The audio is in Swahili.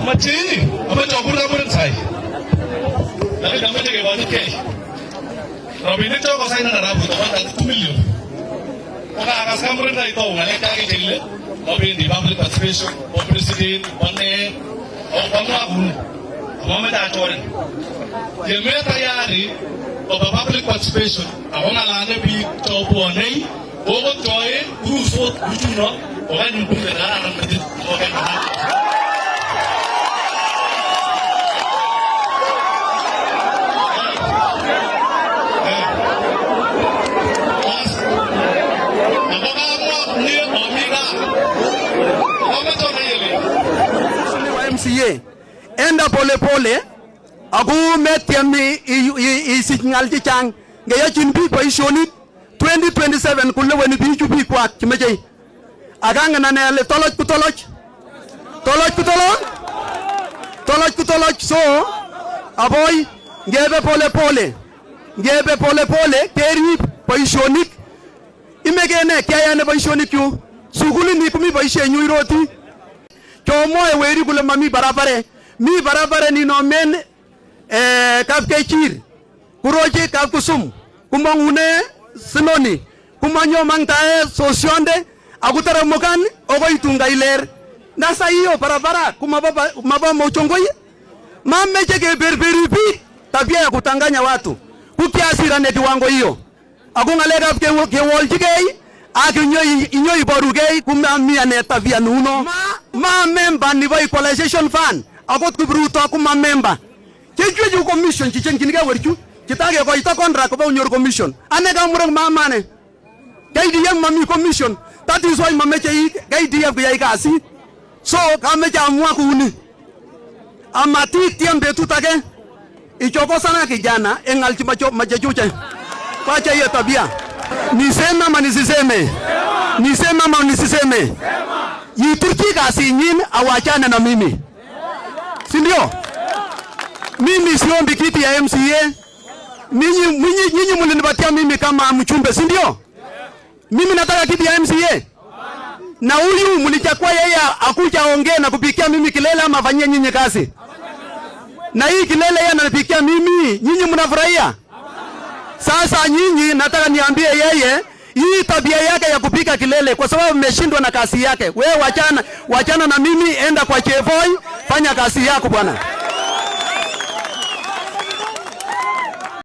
Amachi, amachokula mure sai. Tapi kami jaga wajib ke. Robinnya cakap saya nak rabu, tapi tak 2 million. Orang akas kamera dah itu, orang kaki jelah. Robin di public participation, publicity, mana, orang pun, orang tak acuan. Jemeh tayari, public participation, orang alane bi coba ni, orang coy, urusot, urusno, orang yang bukan orang kerja, orang mana. MCA enda pole pole aku metiami isignal chang ngaya chinbi paishoni 2027 kulle weni biju bi kwa kimeje aganga na ne toloj kutoloj so aboy ngebe pole pole keri paishoni imegene kaya ne paishoni kyu suguli ni kumi paishe nyuiroti Chomo eweri kule mami barabare ni nomen kapkechir kuroje kapkusum kumangune sinoni kumanyo mangtae sosionde agutara mokan ogo itunga iler nasa hiyo barabara kumaba mochongoi mameche ke berberipi tabia ya kutanganya watu kukiasira ne kiwango hiyo akungalega ke woljigei inyo iborugei kumamia ne tabia nuno ma member ni boy equalization fund akot kubruto kuma member kejuju commission chichenginige werchu kitage ko ita contract ko unyor commission ane ga murang mamane KDM mami commission that is why mameche KDM ko yai kasi so kamecha amua kuni amati tiembe tutage ichoko sana kijana engalchi machechuche kwacha hiyo tabia niseme ama nisiseme niseme ama nisiseme Yiturki kasi nyini awachane na mimi. Sindio? Mimi siombi kiti ya MCA. Nyinyi mulinipatia mimi kama mchumbe, sindio? Mimi nataka kiti ya MCA. Na huyu mulichakua yeye akuja ongea na kupikia mimi kilele ama afanyie nyinyi kazi. Na hii kilele yeye ananipikia mimi, nyinyi mnafurahia? Sasa nyinyi nataka niambie yeye hii tabia yake ya kupika kilele kwa sababu mmeshindwa na kazi yake. Wewe wachana na mimi, enda kwa Chevoi, fanya kazi yako bwana.